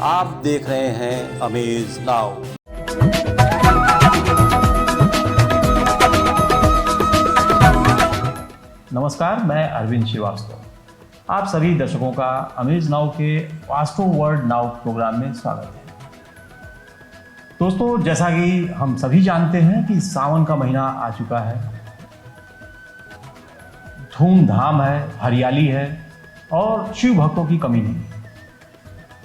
आप देख रहे हैं अमेज नाउ। नमस्कार, मैं अरविंद श्रीवास्तव। आप सभी दर्शकों का अमेज नाउ के वास्तु वर्ल्ड नाउ प्रोग्राम में स्वागत है। दोस्तों, जैसा कि हम सभी जानते हैं कि सावन का महीना आ चुका है, धूमधाम है, हरियाली है और शिव भक्तों की कमी नहीं।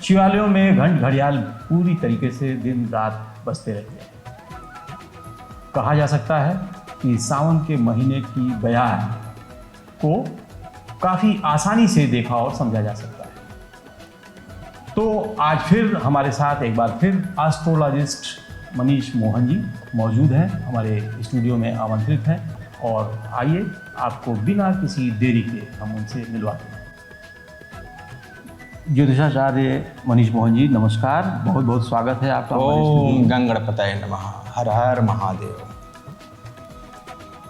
शिवालयों में घंट घड़ियाल पूरी तरीके से दिन रात बजते रहते हैं। कहा जा सकता है कि सावन के महीने की बयान को काफ़ी आसानी से देखा और समझा जा सकता है। तो आज फिर हमारे साथ एक बार फिर एस्ट्रोलॉजिस्ट मनीष मोहन जी मौजूद हैं, हमारे स्टूडियो में आमंत्रित हैं। और आइए आपको बिना किसी देरी के हम उनसे मिलवाते हैं। ज्योतिषाचार्य मनीष मोहन जी, नमस्कार, बहुत बहुत स्वागत है आपका। ओम गंगणपतये नमः। हर हर महादेव।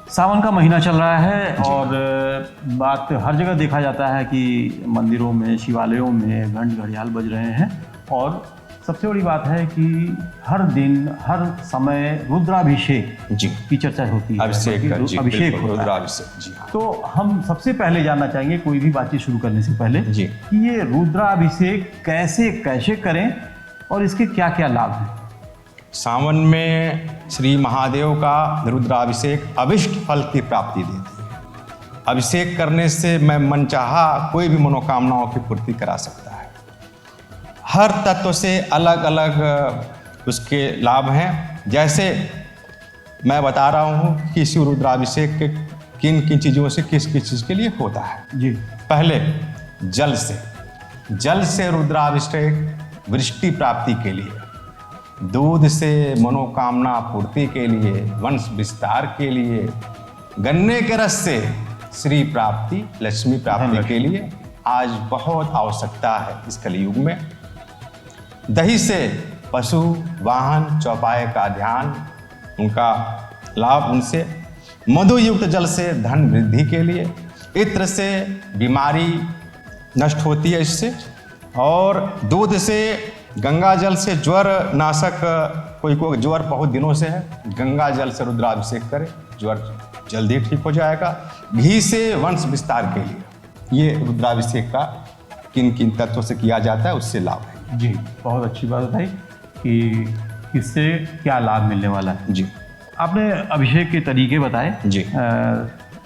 सावन का महीना चल रहा है और बात हर जगह देखा जाता है कि मंदिरों में, शिवालयों में घंट घड़ियाल बज रहे हैं। और सबसे बड़ी बात है कि हर दिन हर समय रुद्राभिषेक जी की चर्चा होती है। अभिषेक अभिषेक रुद्राभिषेक जी हाँ। तो हम सबसे पहले जानना चाहेंगे, कोई भी बातचीत शुरू करने से पहले, जी कि ये रुद्राभिषेक कैसे कैसे करें और इसके क्या क्या लाभ हैं। सावन में श्री महादेव का रुद्राभिषेक अभिष्ट फल की प्राप्ति देती है। अभिषेक करने से मैं मनचाहा कोई भी मनोकामनाओं की पूर्ति करा सकता है। हर तत्व से अलग अलग उसके लाभ हैं। जैसे मैं बता रहा हूँ कि शिव रुद्राभिषेक के किन किन चीज़ों से किस किस चीज़ के लिए होता है। जी, पहले जल से रुद्राभिषेक वृष्टि प्राप्ति के लिए, दूध से मनोकामना पूर्ति के लिए, वंश विस्तार के लिए, गन्ने के रस से श्री प्राप्ति, लक्ष्मी प्राप्ति के लिए आज बहुत आवश्यकता है इस कलयुग में। दही से पशु, वाहन, चौपाए का ध्यान, उनका लाभ उनसे। मधु युक्त जल से धन वृद्धि के लिए। इत्र से बीमारी नष्ट होती है इससे। और दूध से, गंगा जल से ज्वर नाशक, कोई को ज्वर बहुत दिनों से है, गंगा जल से रुद्राभिषेक करें, ज्वर जल्दी ठीक हो जाएगा। घी से वंश विस्तार के लिए ये रुद्राभिषेक का किन किन तत्वों से किया जाता है, उससे लाभ है। जी, बहुत अच्छी बात बताई कि इससे क्या लाभ मिलने वाला है। जी, आपने अभिषेक के तरीके बताए। जी,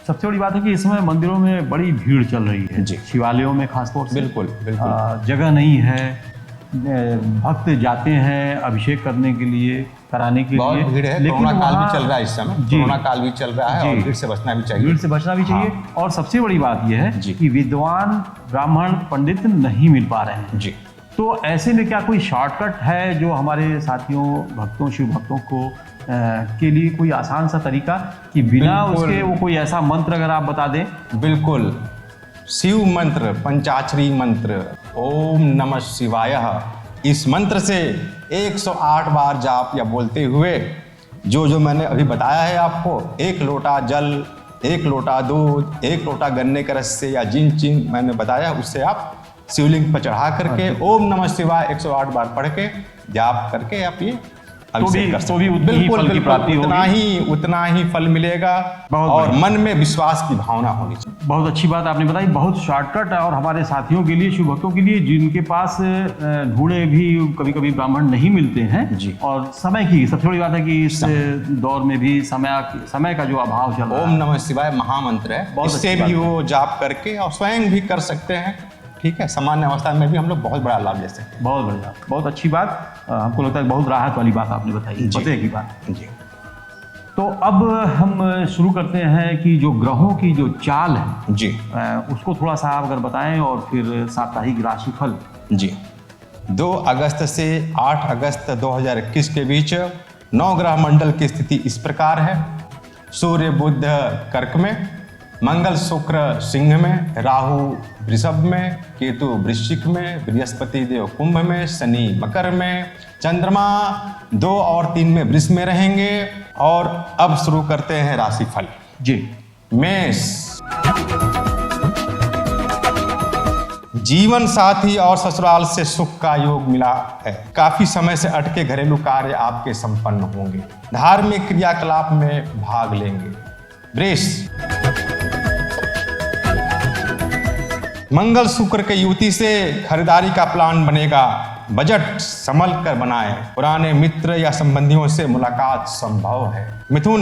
सबसे बड़ी बात है कि इस समय मंदिरों में बड़ी भीड़ चल रही है। जी, शिवालयों में खासतौर से बिल्कुल बिल्कुल जगह नहीं है, भक्त जाते हैं अभिषेक करने के लिए, कराने के लिए। बहुत भीड़ है। कोरोना काल भी चल रहा है इस समय, कोरोना काल भी चल रहा है और भीड़ से बचना भी चाहिए। भीड़ से बचना भी चाहिए। हाँ। और सबसे बड़ी बात यह है जी। कि विद्वान ब्राह्मण पंडित नहीं मिल पा रहे हैं। जी, तो ऐसे में क्या कोई शॉर्टकट है जो हमारे साथियों, भक्तों, शिव भक्तों को के लिए कोई आसान सा तरीका, कि बिना उसके वो कोई ऐसा मंत्र अगर आप बता दें। बिल्कुल। शिव मंत्र, पंचाक्षरी मंत्र, ओम नमः शिवाय, इस मंत्र से 108 बार जाप या बोलते हुए जो मैंने अभी बताया है आपको, 1 लोटा जल, 1 लोटा दूध, 1 लोटा गन्ने के रस से या जिन मैंने बताया उससे आप शिवलिंग पर चढ़ा करके ओम नमः शिवाय 108 बार पढ़ के जाप करके आप ये अभिषेक कर सकते हैं। बिल्कुल उतना ही फल मिलेगा और मन में विश्वास की भावना होनी चाहिए। बहुत अच्छी बात आपने बताई, बहुत शॉर्टकट है। और हमारे साथियों के लिए, शिव भक्तों के लिए, जिनके पास ढूंढे भी कभी कभी ब्राह्मण नहीं मिलते हैं जी। और समय की सबसे बड़ी बात है कि इस दौर में भी समय का जो अभाव चल रहा है। ओम नमः शिवाय महामंत्र है, इससे भी वो जाप करके और स्वयं भी कर सकते हैं। ठीक है, सामान्य अवस्था में भी हम लोग बहुत बड़ा लाभ ले सकते हैं। बहुत बढ़िया, बहुत अच्छी बात। हमको लगता है बहुत राहत वाली बात आपने बताई, पते की बात। जी, तो अब हम शुरू करते हैं कि जो ग्रहों की जो चाल है जी, उसको थोड़ा सा आप अगर बताएं, और फिर साप्ताहिक राशिफल। जी, 2 अगस्त से 8 अगस्त 2021 के बीच 9 ग्रह मंडल की स्थिति इस प्रकार है। सूर्य बुध कर्क में, मंगल शुक्र सिंह में, राहु वृषभ में, केतु वृश्चिक में, बृहस्पति देव कुंभ में, शनि मकर में, चंद्रमा 2 और 3 में वृष में रहेंगे। और अब शुरू करते हैं राशिफल। जी। मेष, जीवन साथी और ससुराल से सुख का योग मिला है। काफी समय से अटके घरेलू कार्य आपके संपन्न होंगे। धार्मिक क्रियाकलाप में भाग लेंगे। वृष, मंगल शुक्र के युति से खरीदारी का प्लान बनेगा। बजट संभल कर बनाएं। पुराने मित्र या संबंधियों से मुलाकात संभव है। मिथुन,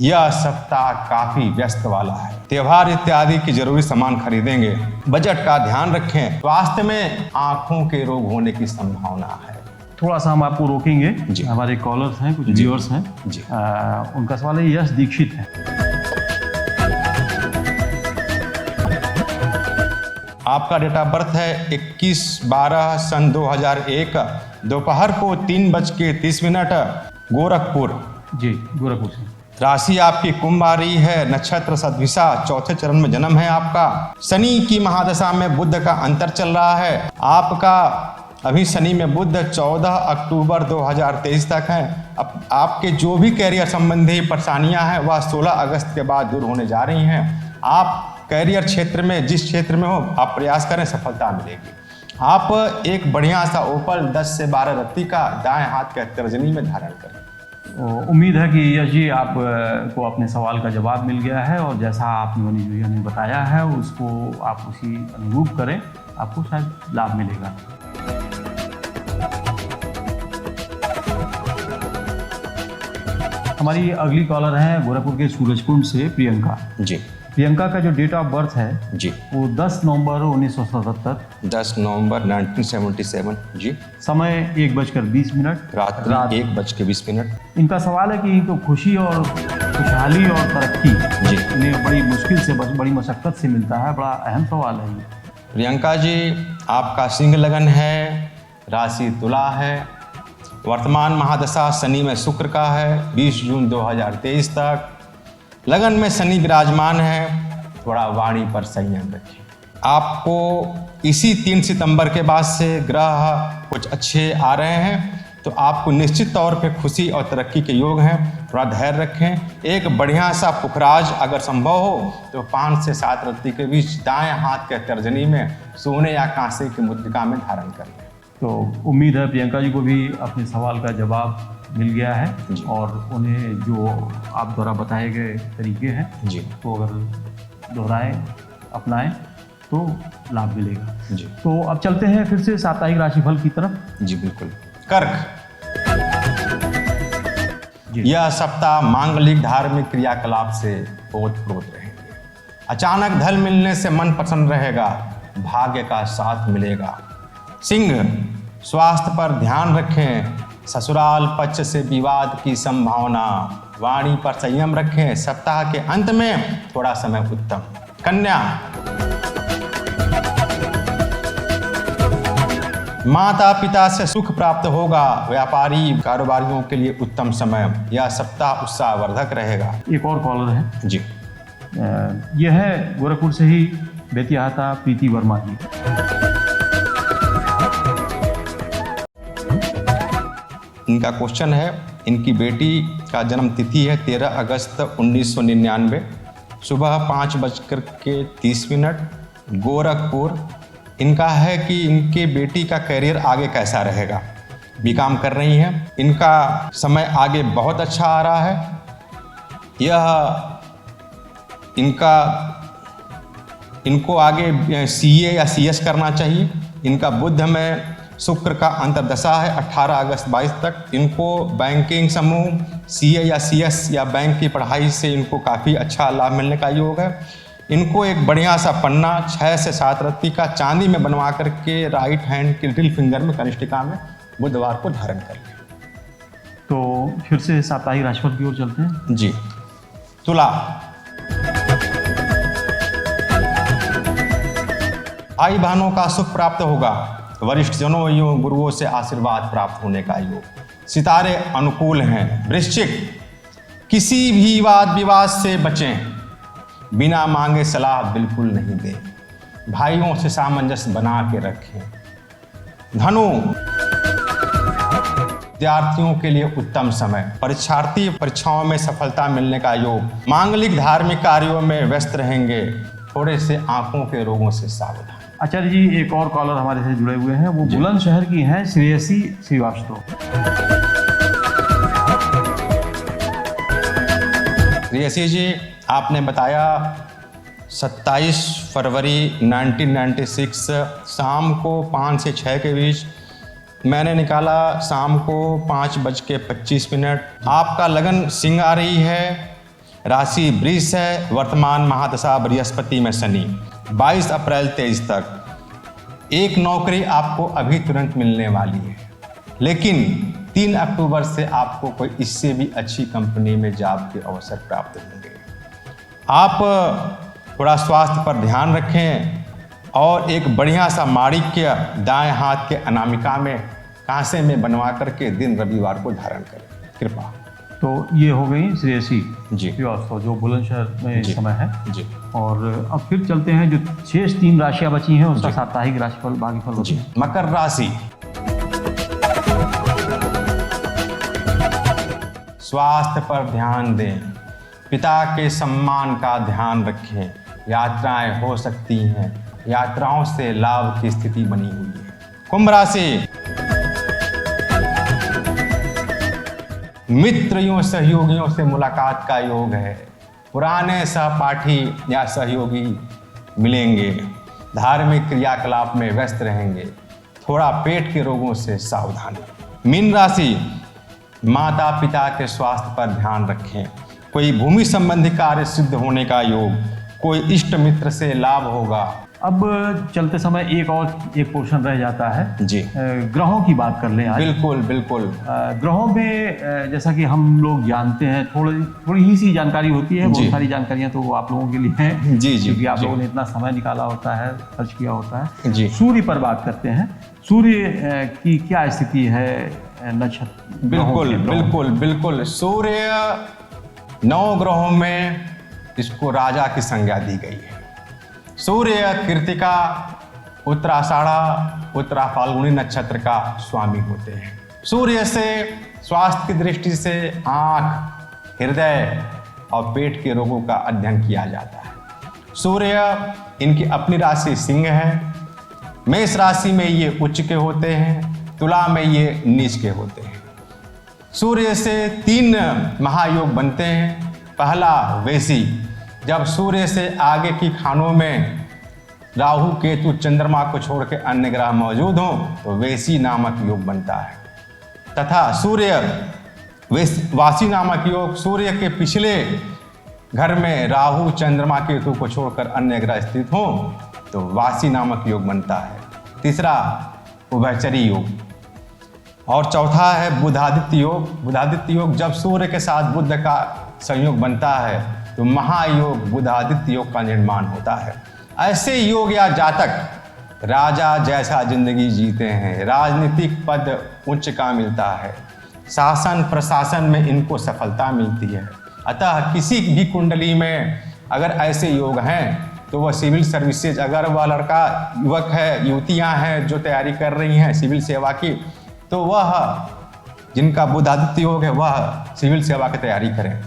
यह सप्ताह काफी व्यस्त वाला है। त्योहार इत्यादि की जरूरी सामान खरीदेंगे। बजट का ध्यान रखें। स्वास्थ्य में आंखों के रोग होने की संभावना है। थोड़ा सा हम आपको रोकेंगे जी। हमारे कॉलर्स हैं, कुछ व्यूअर्स हैं जी। उनका सवाल है, यश दीक्षित है। आपका डेट ऑफ बर्थ है 21/12 सन 2001, दोपहर को 3:30 गोरखपुर। जी, गोरखपुर से। राशि आपकी कुंभ आ रही है। नक्षत्र सद्विषा, चौथे चरण में जन्म है आपका। शनि की महादशा में बुध का अंतर चल रहा है आपका। अभी शनि में बुध 14 अक्टूबर 2023 तक है। अब आपके जो भी कैरियर संबंधी परेशानियां हैं वह 16 अगस्त के बाद दूर होने जा रही हैं। आप कैरियर क्षेत्र में जिस क्षेत्र में हो आप प्रयास करें, सफलता मिलेगी। आप एक बढ़िया सा ओपल 10 से 12 रत्ती का दाएं हाथ के तर्जनी में धारण करें। उम्मीद है कि यश जी आप को अपने सवाल का जवाब मिल गया है और जैसा आपने मनीष भैया ने बताया है उसको आप उसी अनुरूप करें, आपको शायद लाभ मिलेगा। हमारी अगली कॉलर है गोरखपुर के सूरजकुंड से प्रियंका जी। प्रियंका का जो डेट ऑफ बर्थ है जी वो 10 नवंबर 1977, 10 नवंबर 1977 जी। समय 1:20 रात 1:20। इनका सवाल है कि इनको खुशी और खुशहाली और तरक्की जी इन्हें बड़ी मुश्किल से, बड़ी मशक्कत से मिलता है। बड़ा अहम सवाल है ये। प्रियंका जी, आपका सिंह लगन है, राशि तुला है। वर्तमान महादशा शनि में शुक्र का है 20 जून 2023 तक। लगन में शनि विराजमान है। थोड़ा वाणी पर संयम रखिए। आपको इसी 3 सितंबर के बाद से ग्रह कुछ अच्छे आ रहे हैं, तो आपको निश्चित तौर पे खुशी और तरक्की के योग हैं। थोड़ा धैर्य रखें। एक बढ़िया सा पुखराज अगर संभव हो तो 5 से 7 रत्ती के बीच दाएं हाथ के तर्जनी में सोने या कांसे की मुद्रिका में धारण करें। तो उम्मीद है प्रियंका जी को भी अपने सवाल का जवाब मिल गया है जी। और उन्हें जो आप द्वारा बताए गए तरीके हैं जी तो अगर दोहराएं, अपनाएं तो लाभ मिलेगा। जी तो अब चलते हैं फिर से साप्ताहिक राशिफल की तरफ। जी बिल्कुल। कर्क, जी। यह सप्ताह मांगलिक धार्मिक क्रियाकलाप से ओतप्रोत रहेंगे। अचानक धन मिलने से मन प्रसन्न रहेगा। भाग्य का साथ मिलेगा। सिंह, स्वास्थ्य पर ध्यान रखें। ससुराल पक्ष से विवाद की संभावना। वाणी पर संयम रखें। सप्ताह के अंत में थोड़ा समय उत्तम। कन्या, माता पिता से सुख प्राप्त होगा। व्यापारी कारोबारियों के लिए उत्तम समय। यह सप्ताह उत्साहवर्धक रहेगा। एक और कॉलर है जी। यह है गोरखपुर से ही बेतियाता प्रीति वर्मा जी। इनका क्वेश्चन है, इनकी बेटी का जन्म तिथि है 13 अगस्त 1999, सुबह 5:30 गोरखपुर। इनका है कि इनके बेटी का करियर आगे कैसा रहेगा। बीकॉम कर रही हैं। इनका समय आगे बहुत अच्छा आ रहा है। इनको आगे सीए या सीएस करना चाहिए। इनका बुध में शुक्र का अंतर्दशा है 18 अगस्त 22 तक। इनको बैंकिंग समूह, सीए या सीएस या बैंक की पढ़ाई से इनको काफ़ी अच्छा लाभ मिलने का योग है। इनको एक बढ़िया सा पन्ना 6 से 7 रत्ती का चांदी में बनवा करके राइट हैंड के लिटिल फिंगर में कनिष्ठिका में बुधवार को धारण कर लें। तो फिर से साप्ताहिक राशिफल की ओर चलते हैं। जी। तुला, भाई बहनों का सुख प्राप्त होगा। वरिष्ठ जनों एवं गुरुओं से आशीर्वाद प्राप्त होने का योग। सितारे अनुकूल हैं। वृश्चिक, किसी भी वाद विवाद से बचें। बिना मांगे सलाह बिल्कुल नहीं दें। भाइयों से सामंजस्य बना के रखें। धनु, विद्यार्थियों के लिए उत्तम समय। परीक्षार्थी परीक्षाओं में सफलता मिलने का योग। मांगलिक धार्मिक कार्यों में व्यस्त रहेंगे। थोड़े से आंखों के रोगों से सावधान। आचार्य जी, एक और कॉलर हमारे से जुड़े हुए हैं, वो बुलंदशहर की हैं श्रेयसी श्रीवास्तव। श्रेयसी जी, आपने बताया 27 फरवरी 1996 शाम को 5 से 6 के बीच, मैंने निकाला शाम को 5:25। आपका लगन सिंह आ रही है, राशि वृष है, वर्तमान महादशा बृहस्पति में शनि। 22 अप्रैल 23 तक एक नौकरी आपको अभी तुरंत मिलने वाली है, लेकिन 3 अक्टूबर से आपको कोई इससे भी अच्छी कंपनी में जॉब के अवसर प्राप्त होंगे। आप थोड़ा स्वास्थ्य पर ध्यान रखें और एक बढ़िया सा माणिक्य दाएं हाथ के अनामिका में कांसे में बनवा करके दिन रविवार को धारण करें, कृपा। तो ये हो गई श्रेयसी जी श्रीवास्तव जो बुलंदशहर में इस समय है जी। और अब फिर चलते हैं जो शेष 3 राशियां बची हैं उसका साप्ताहिक राशिफल भाग्यफल होती है। मकर राशि, स्वास्थ्य पर ध्यान दें, पिता के सम्मान का ध्यान रखें, यात्राएं हो सकती हैं, यात्राओं से लाभ की स्थिति बनी हुई है। कुंभ राशि, मित्रों सहयोगियों से मुलाकात का योग है, पुराने सहपाठी या सहयोगी मिलेंगे, धार्मिक क्रियाकलाप में व्यस्त रहेंगे, थोड़ा पेट के रोगों से सावधानी। मीन राशि, माता पिता के स्वास्थ्य पर ध्यान रखें, कोई भूमि संबंधी कार्य सिद्ध होने का योग, कोई इष्ट मित्र से लाभ होगा। अब चलते समय एक पोर्शन रह जाता है जी। ग्रहों की बात कर लें आज। बिल्कुल बिल्कुल। ग्रहों में जैसा कि हम लोग जानते हैं, थोड़ी ही सी जानकारी होती है, बहुत सारी जानकारियां तो वो आप लोगों के लिए हैं जी जी, क्योंकि आप लोगों ने इतना समय निकाला होता है, खर्च किया होता है जी। सूर्य पर बात करते हैं, सूर्य की क्या स्थिति है नक्षत्र? बिल्कुल बिल्कुल बिल्कुल। सूर्य 9 ग्रहों में इसको राजा की संज्ञा दी गई है। सूर्य कृतिका, उत्तराषाढ़ा, उत्तरा फाल्गुनी नक्षत्र का स्वामी होते हैं। सूर्य से स्वास्थ्य की दृष्टि से आँख, हृदय और पेट के रोगों का अध्ययन किया जाता है। सूर्य इनकी अपनी राशि सिंह है, मेष राशि में ये उच्च के होते हैं, तुला में ये नीच के होते हैं। सूर्य से 3 महायोग बनते हैं। पहला वैशी, जब सूर्य से आगे की खानों में राहु केतु चंद्रमा को छोड़ के अन्य ग्रह मौजूद हों तो वैशी नामक योग बनता है। तथा सूर्य वाशी नामक योग, सूर्य के पिछले घर में राहु चंद्रमा केतु को छोड़कर अन्य ग्रह स्थित हों तो वाशी नामक योग बनता है। तीसरा उभयचरी योग और चौथा है बुधादित्य योग। बुधादित्य योग, जब सूर्य के साथ बुध का संयोग बनता है तो महायोग बुधादित्य योग का निर्माण होता है। ऐसे योग या जातक राजा जैसा जिंदगी जीते हैं, राजनीतिक पद उच्च का मिलता है, शासन प्रशासन में इनको सफलता मिलती है। अतः किसी भी कुंडली में अगर ऐसे योग हैं तो वह सिविल सर्विसेज, अगर वह लड़का युवक है, युवतियां हैं जो तैयारी कर रही हैं सिविल सेवा की, तो वह जिनका बुधादित्य योग है वह सिविल सेवा की तैयारी करें।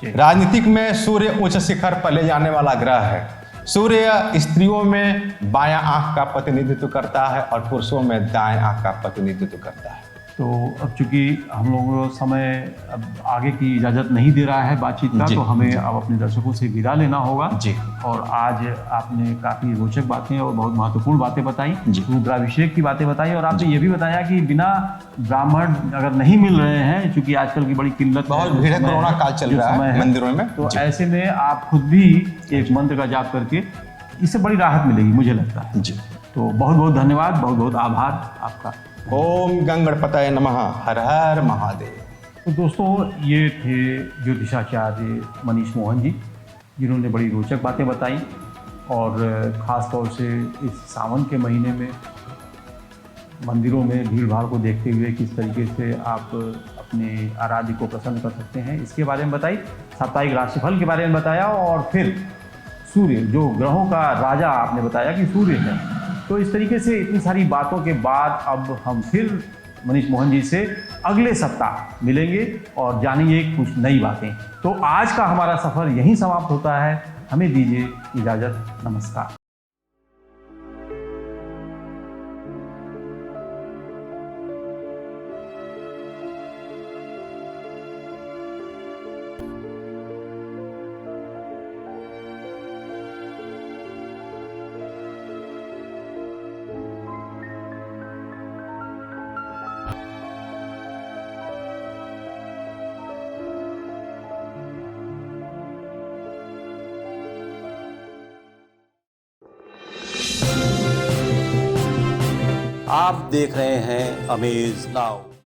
राजनीतिक में सूर्य उच्च शिखर पर ले जाने वाला ग्रह है। सूर्य स्त्रियों में बायां आंख का प्रतिनिधित्व करता है और पुरुषों में दाएं आंख का प्रतिनिधित्व करता है। तो अब चूंकि हम लोगों को समय अब आगे की इजाज़त नहीं दे रहा है बातचीत का, तो हमें अब अपने दर्शकों से विदा लेना होगा जी। और आज आपने काफ़ी रोचक बातें और बहुत महत्वपूर्ण बातें बताई, रुद्राभिषेक की बातें बताई और आपने ये भी बताया कि बिना ब्राह्मण अगर नहीं मिल रहे हैं, चूंकि आजकल की बड़ी किल्लत, बहुत भीड़ है, कोरोना काल चल रहा है मंदिरों में, तो ऐसे में आप खुद भी एक मंत्र का जाप करके इससे बड़ी राहत मिलेगी, मुझे लगता है जी। तो बहुत बहुत धन्यवाद, बहुत बहुत आभार आपका। ओम गंगणपतये नमः, हर हर महादेव। तो दोस्तों, ये थे ज्योतिषाचार्य मनीष मोहन जी, जिन्होंने बड़ी रोचक बातें बताई और ख़ास तौर से इस सावन के महीने में मंदिरों में भीड़ भाड़ को देखते हुए किस तरीके से आप अपने आराध्य को प्रसन्न कर सकते हैं, इसके बारे में बताई। साप्ताहिक राशिफल के बारे में बताया और फिर सूर्य, जो ग्रहों का राजा आपने बताया कि सूर्य है। तो इस तरीके से इतनी सारी बातों के बाद अब हम फिर मनीष मोहन जी से अगले सप्ताह मिलेंगे और जानेंगे कुछ नई बातें। तो आज का हमारा सफ़र यहीं समाप्त होता है। हमें दीजिए इजाज़त। नमस्कार। आप देख रहे हैं अमेज नाउ।